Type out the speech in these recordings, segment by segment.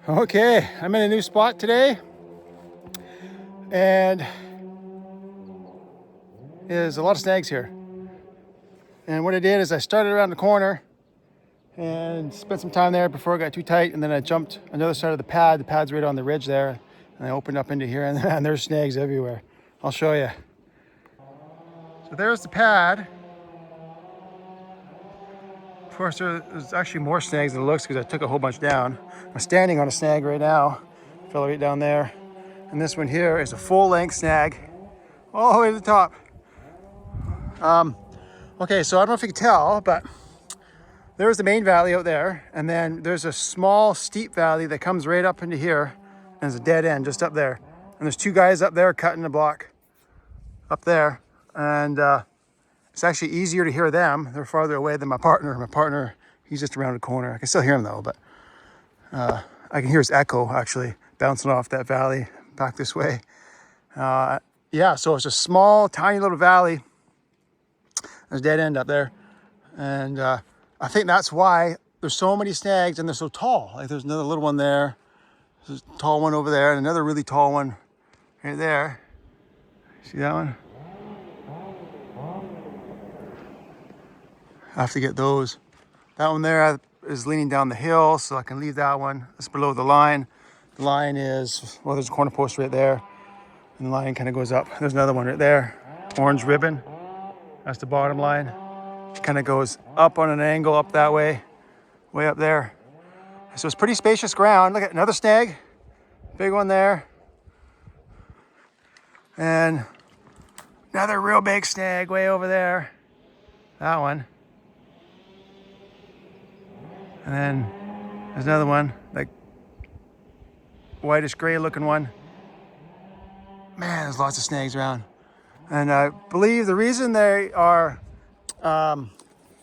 Okay, I'm in a new spot today, and there's a lot of snags here. And what I did is I started around the corner and spent some time there before it got too tight, and then I jumped another side of the pad. The pad's right on the ridge there, and I opened up into here, and there's snags everywhere. I'll show you. So there's the pad. Of course, there's actually more snags than it looks because I took a whole bunch down. I'm standing on a snag right now. Fell right down there. And this one here is a full-length snag all the way to the top. Okay, so I don't know if you can tell, but there's the main valley out there, and then there's a small steep valley that comes right up into here, and there's a dead end just up there. And there's two guys up there cutting the block up there, and it's actually easier to hear them. They're farther away than my partner. My partner, he's just around the corner. I can still hear him though, but I can hear his echo actually bouncing off that valley back this way. Yeah, so it's a small, tiny little valley. There's a dead end up there. And I think that's why there's so many snags and they're so tall. Like there's another little one there. There's a tall one over there and another really tall one right there. See that one? I have to get those. That one there is leaning down the hill, so I can leave that one. It's below the line. The line is, well, there's a corner post right there. And the line kind of goes up. There's another one right there. Orange ribbon. That's the bottom line. It kind of goes up on an angle up that way up there. So it's pretty spacious ground. Look at another snag. Big one there. And another real big snag way over there. That one. And then there's another one, like whitish gray looking one. Man, there's lots of snags around. And I believe the reason they are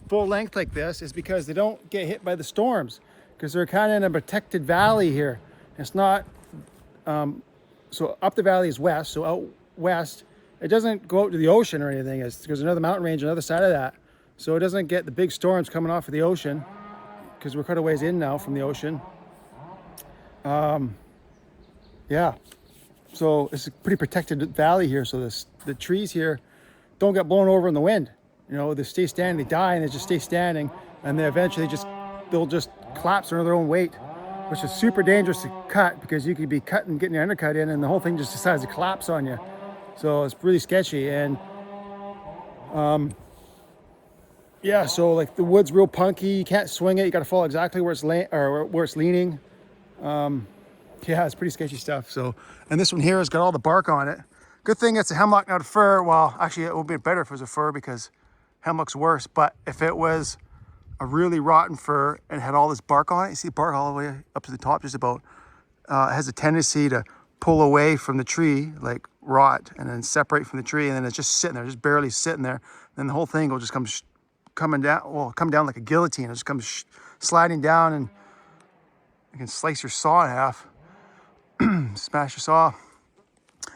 full length like this is because they don't get hit by the storms, because they're kind of in a protected valley here. It's not, so up the valley is west, so out west, it doesn't go out to the ocean or anything. There's another mountain range on the other side of that. So it doesn't get the big storms coming off of the ocean, because we're quite a ways in now from the ocean. Yeah, so it's a pretty protected valley here. So the trees here don't get blown over in the wind. You know, they stay standing, they die, and they just stay standing, and then eventually they'll just collapse under their own weight, which is super dangerous to cut, because you could be cutting, getting your undercut in, and the whole thing just decides to collapse on you. So it's really sketchy. And yeah, so like the wood's real punky. You can't swing it. You got to follow exactly where it's where it's leaning. Yeah, it's pretty sketchy stuff. So, and this one here has got all the bark on it. Good thing it's a hemlock, not a fir. Well, actually, it would be better if it was a fir, because hemlock's worse. But if it was a really rotten fir and had all this bark on it, you see bark all the way up to the top, just about. It has a tendency to pull away from the tree, like rot, and then separate from the tree, and then it's just sitting there, just barely sitting there. Then the whole thing will just come down like a guillotine. It just comes sliding down, and you can slice your saw in half, smash your saw.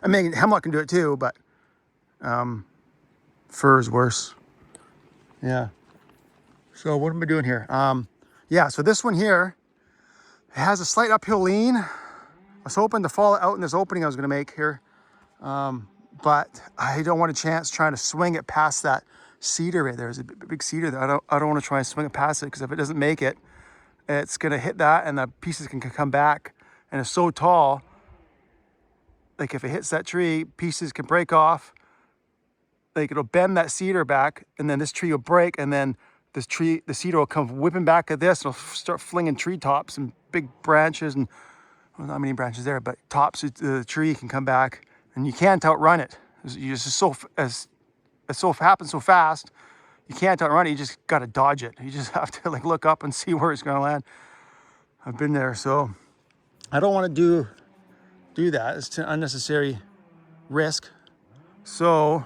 I mean, hemlock can do it too, but fir is worse. Yeah. So what am I doing here? Yeah, so this one here, it has a slight uphill lean. I was hoping to fall out in this opening I was going to make here, but I don't want a chance trying to swing it past that cedar right there. There's a big cedar there. I don't want to try and swing it past it, because if it doesn't make it, it's going to hit that, and the pieces can come back. And it's so tall, like if it hits that tree, pieces can break off. Like it'll bend that cedar back, and then this tree will break, and then the cedar will come whipping back at this, and it'll start flinging tree tops and big branches, and well, not many branches there, but tops of the tree can come back, and you can't outrun it. It so happens so fast, you can't outrun it. You just got to dodge it. You just have to like look up and see where it's going to land. I've been there, so I don't want to do that. It's an unnecessary risk. So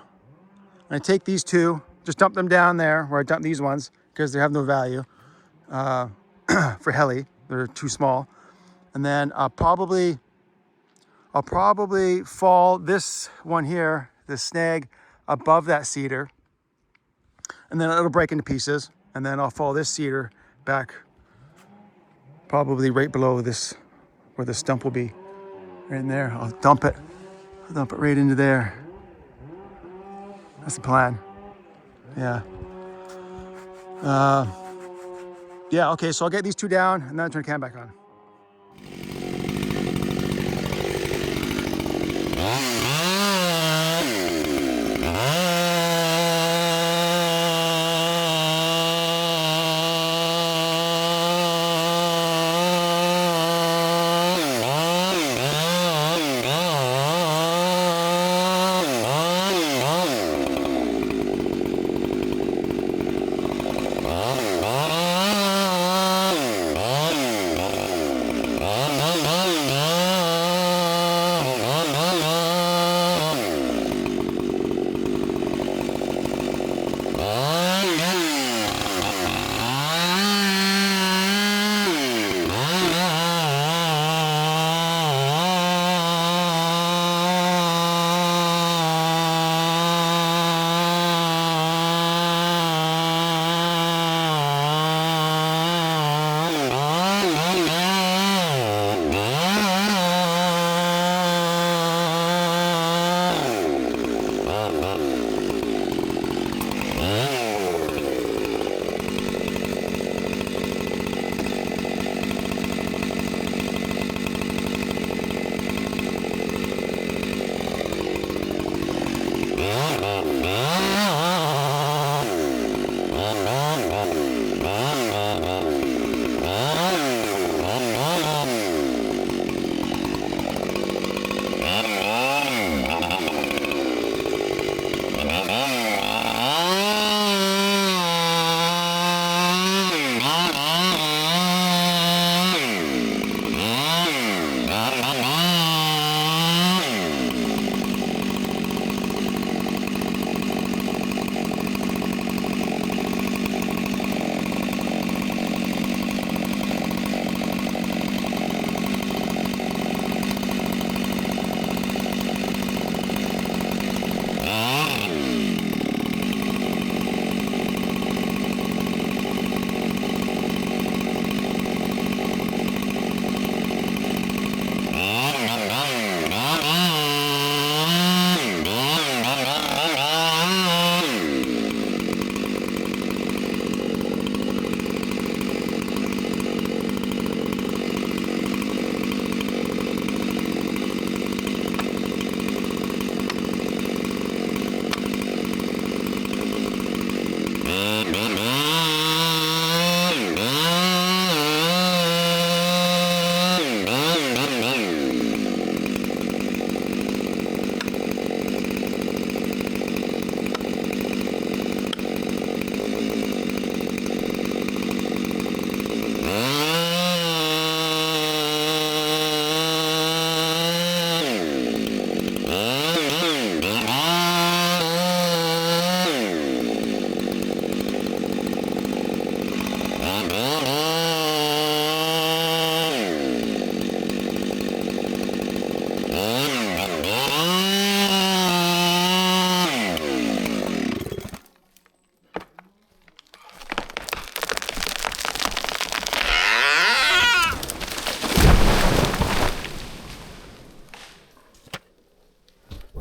I'm going to take these two, just dump them down there where I dumped these ones, because they have no value for heli. They're too small. And then I'll probably fall this one here, this snag, above that cedar, and then it'll break into pieces, and then I'll fall this cedar back probably right below this where the stump will be. Right in there. I'll dump it. I'll dump it right into there. That's the plan. Yeah. Yeah, okay, so I'll get these two down and then I'll turn the cam back on.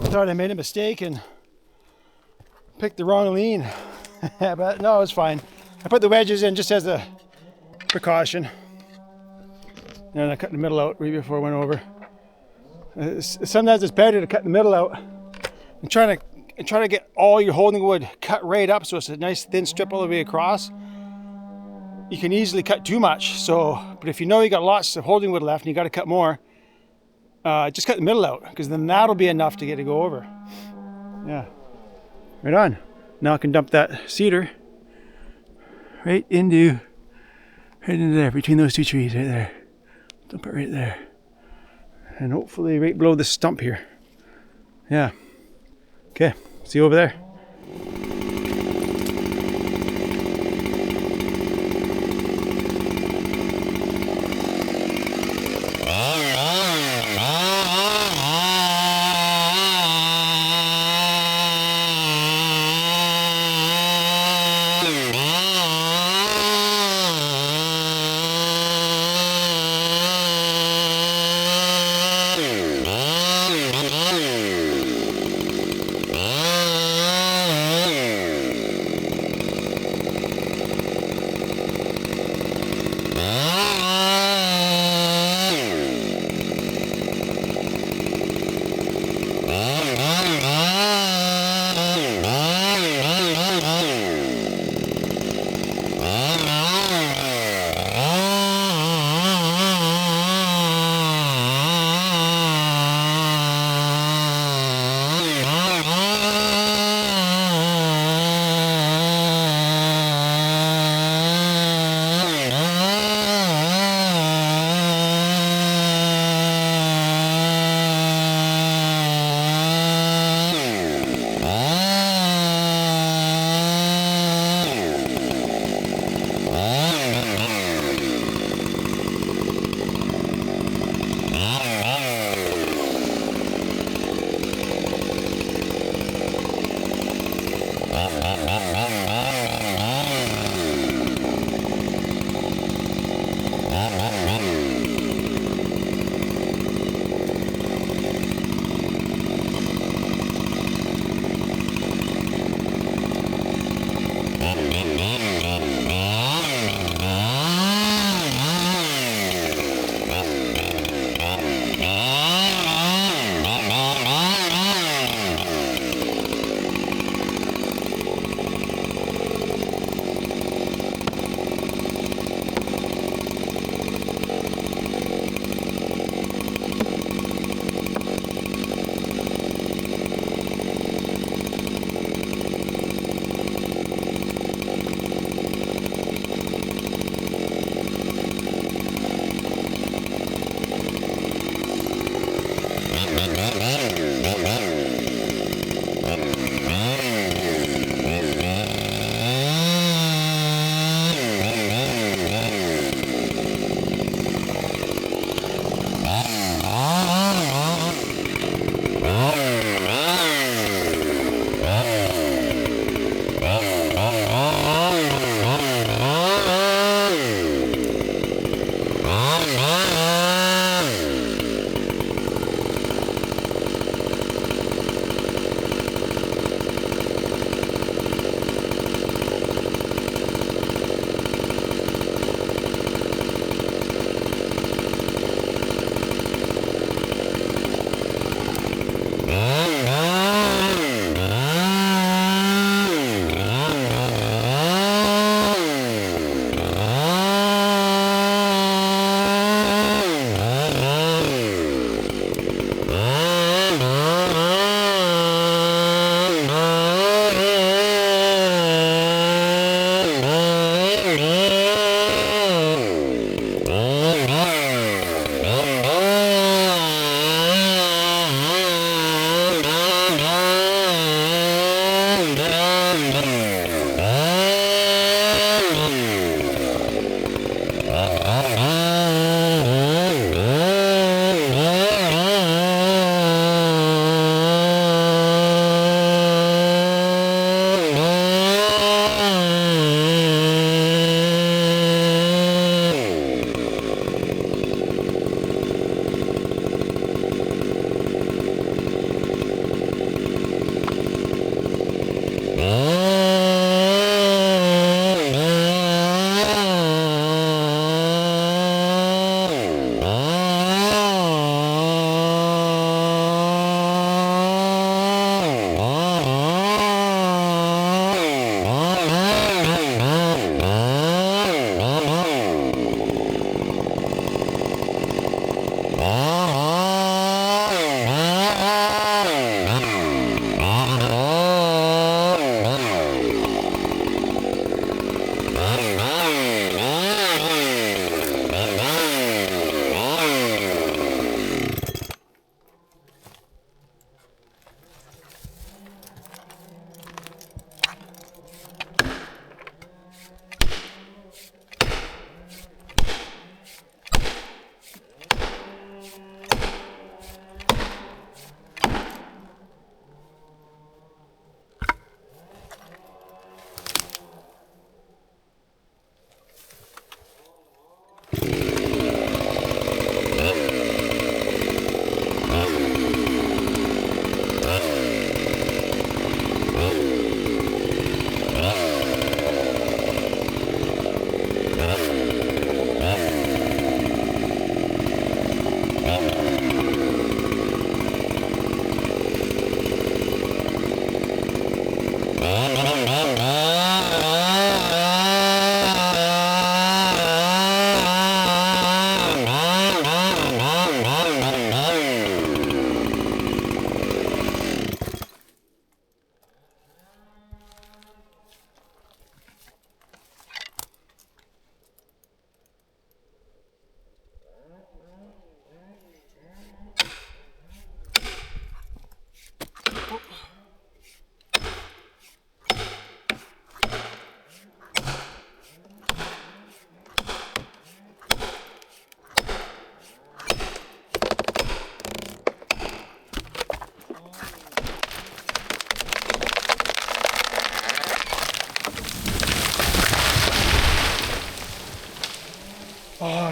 Thought I made a mistake and picked the wrong lean. But no, it's fine. I put the wedges in just as a precaution. And I cut the middle out right before I went over. Sometimes it's better to cut the middle out and try to get all your holding wood cut right up so it's a nice thin strip all the way across. You can easily cut too much, but if you know you got lots of holding wood left and you got to cut more, just cut the middle out, because then that'll be enough to get it go over. Yeah, right on. Now I can dump that cedar right into there, between those two trees right there. Dump it right there. And hopefully right below the stump here. Yeah. Okay, see you over there.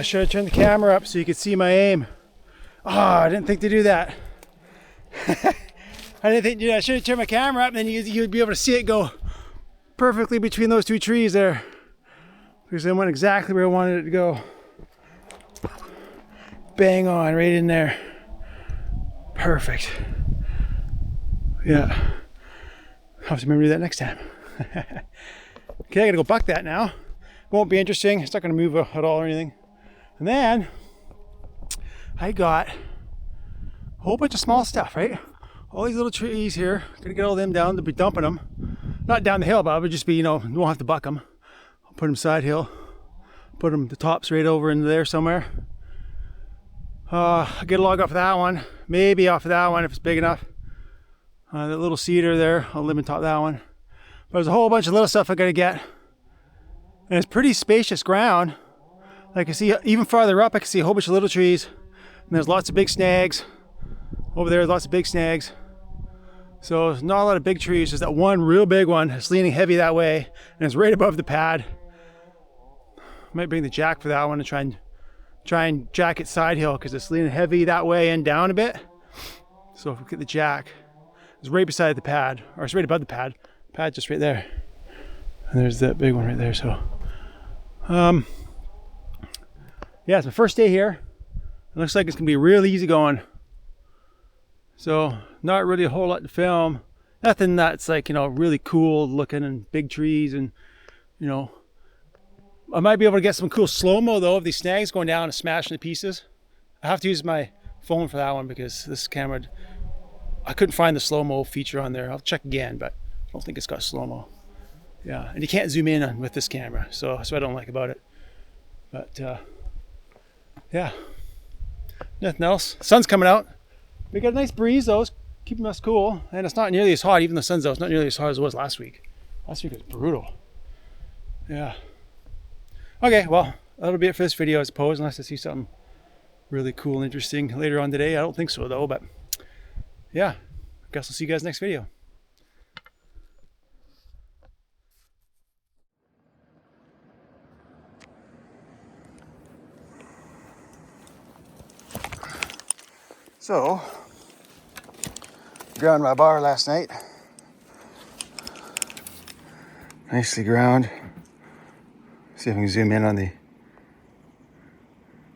I should have turned the camera up so you could see my aim. Oh, I didn't think to do that. I didn't think to do that. I should have turned my camera up and then you'd be able to see it go perfectly between those two trees there. Because I went exactly where I wanted it to go. Bang on, right in there. Perfect. Yeah. I'll have to remember to do that next time. Okay, I gotta go buck that now. Won't be interesting. It's not gonna move at all or anything. And then I got a whole bunch of small stuff, right? All these little trees here. Gonna get all them down to be dumping them. Not down the hill, but it would just be, you know, you won't have to buck them. I'll put them side hill. Put them the tops right over into there somewhere. I'll get a log off of that one. Maybe off of that one if it's big enough. That little cedar there, I'll live on top of that one. But there's a whole bunch of little stuff I gotta get. And it's pretty spacious ground. I can see even farther up, I can see a whole bunch of little trees. And there's lots of big snags. Over there, lots of big snags. So there's not a lot of big trees, just that one real big one that's leaning heavy that way. And it's right above the pad. Might bring the jack for that one and try and jack it side hill because it's leaning heavy that way and down a bit. So if we get the jack, it's right beside the pad, or it's right above the pad. Pad's just right there. And there's that big one right there. So, yeah, it's my first day here. It looks like it's gonna be real easy going. So not really a whole lot to film. Nothing that's like, you know, really cool looking and big trees and, you know, I might be able to get some cool slow-mo though of these snags going down and smashing to pieces. I have to use my phone for that one because this camera, I couldn't find the slow-mo feature on there. I'll check again, but I don't think it's got slow-mo. Yeah, and you can't zoom in on with this camera, so that's what I don't like about it. But yeah, nothing else. Sun's coming out. We got a nice breeze though, it's keeping us cool, and it's not nearly as hot. Even the sun's out, it's not nearly as hot as it was last week. Last week was brutal. Yeah. Okay, well, that'll be it for this video, I suppose, unless I see something really cool and interesting later on today. I don't think so though, but yeah, I guess I'll see you guys next video. So, ground my bar last night. Nicely ground. See if I can zoom in on the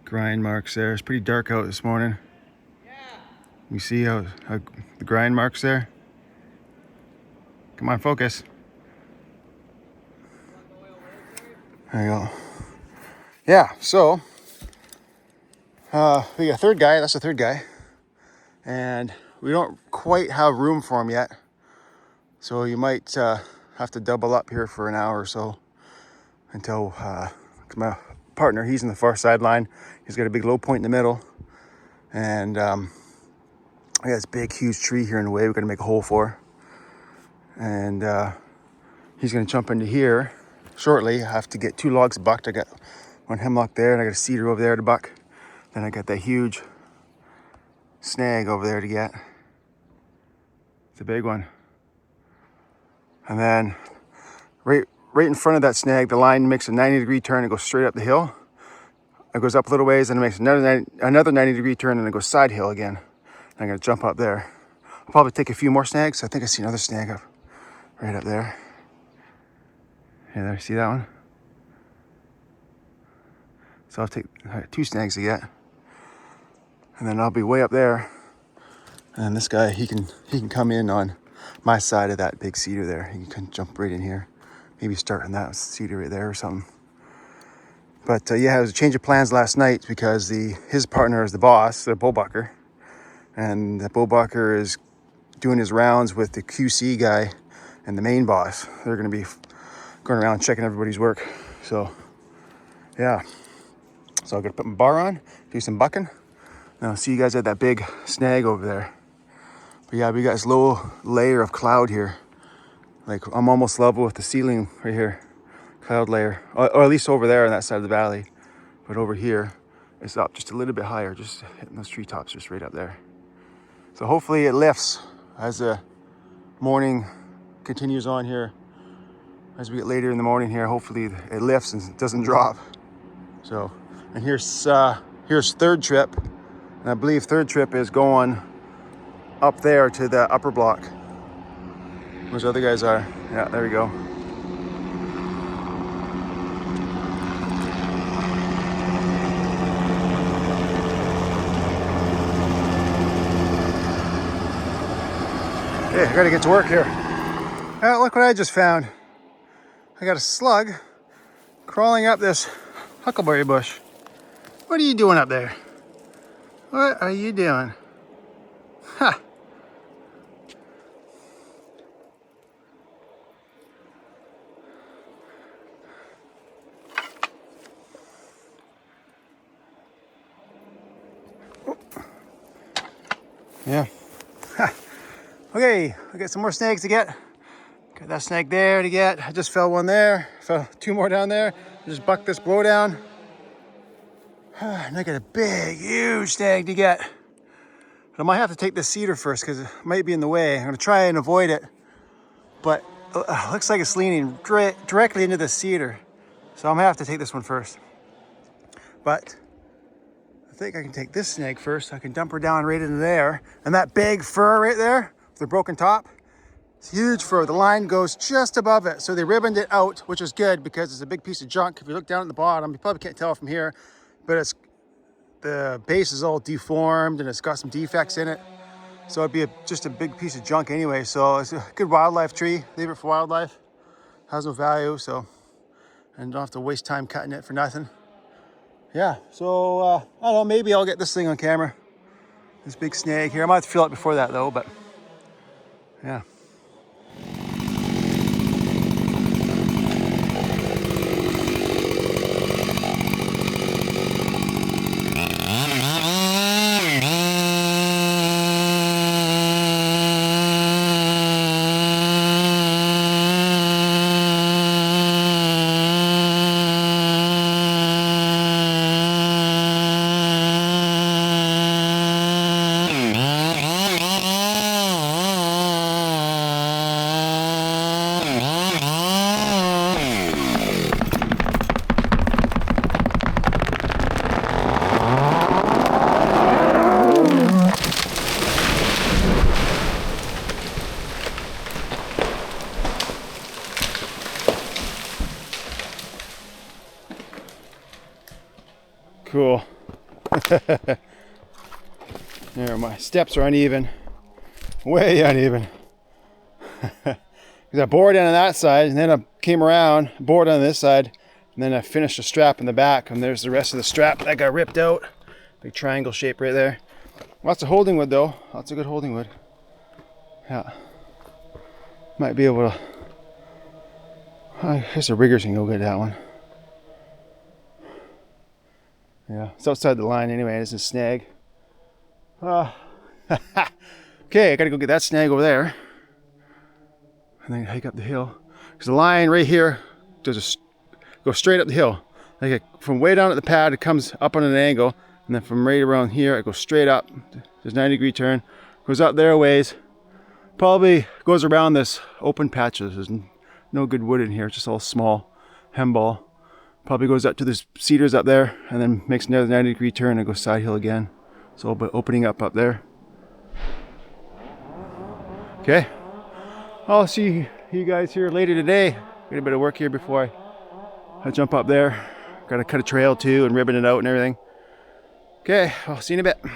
grind marks there. It's pretty dark out this morning. You see how the grind marks there? Come on, focus. There you go. Yeah, so we got a third guy. That's the third guy. And we don't quite have room for him yet. So you might have to double up here for an hour or so until my partner, he's in the far sideline. He's got a big low point in the middle. And we got this big, huge tree here in the way we're gonna make a hole for. And he's gonna jump into here shortly. I have to get 2 logs bucked. I got one hemlock there and I got a cedar over there to buck. Then I got that huge snag over there to get. It's a big one. And then right in front of that snag, the line makes a 90-degree turn and goes straight up the hill. It goes up a little ways and it makes another 90-degree turn and it goes side hill again. And I'm gonna jump up there. I'll probably take a few more snags. I think I see another snag up right up there. Yeah, there, see that one? So I'll take 2 snags to get. And then I'll be way up there. And this guy, he can come in on my side of that big cedar there. He can jump right in here. Maybe start on that cedar right there or something. But yeah, it was a change of plans last night because his partner is the boss, the bullbucker. And the bullbucker is doing his rounds with the QC guy and the main boss. They're gonna be going around checking everybody's work. So yeah, so I'm gonna put my bar on, do some bucking. And I'll see you guys at that big snag over there. But yeah, we got this low layer of cloud here. Like I'm almost level with the ceiling right here. Cloud layer, or at least over there on that side of the valley. But over here, it's up just a little bit higher, just hitting those treetops just right up there. So hopefully it lifts as the morning continues on here. As we get later in the morning here, hopefully it lifts and doesn't drop. So And here's third trip. And I believe third trip is going up there to the upper block. Those other guys are. Yeah, there we go. Hey, I gotta get to work here. Look what I just found. I got a slug crawling up this huckleberry bush. What are you doing up there? What are you doing? Ha! Yeah. Ha. Okay, I got some more snags to get. Got that snag there to get. I just fell one there. Fell two more down there. Just bucked this blow down. And I got a big, huge snag to get. But I might have to take this cedar first because it might be in the way. I'm gonna try and avoid it. But it looks like it's leaning directly into the cedar. So I'm gonna have to take this one first. But I think I can take this snag first. I can dump her down right into there. And that big fur right there, with the broken top, it's huge fur. The line goes just above it. So they ribboned it out, which is good because it's a big piece of junk. If you look down at the bottom, you probably can't tell from here, but the base is all deformed and it's got some defects in it. So it'd be just a big piece of junk anyway. So it's a good wildlife tree. Leave it for wildlife. Has no value, so, and don't have to waste time cutting it for nothing. Yeah, so I don't know, maybe I'll get this thing on camera. This big snag here. I might have to fill it before that though, but yeah. Cool. There, my steps are uneven. Way uneven. Because I bored in on that side, and then I came around, bored on this side, and then I finished the strap in the back, and there's the rest of the strap that got ripped out. Big triangle shape right there. Lots of holding wood though. Lots of good holding wood. Yeah. Might be able to... I guess the riggers can go get that one. Yeah, it's outside the line anyway. It's a snag. Okay, I gotta go get that snag over there. And then hike up the hill. Because the line right here goes straight up the hill. Like from way down at the pad, it comes up on an angle. And then from right around here, it goes straight up. There's a 90-degree turn. Goes up there a ways. Probably goes around this open patch. There's no good wood in here. It's just all small hem ball. Probably goes up to the cedars up there and then makes another 90-degree turn and goes side hill again. So opening up there. Okay. I'll see you guys here later today. Got a bit of work here before I jump up there. Got to cut a trail too and ribbon it out and everything. Okay, I'll see you in a bit.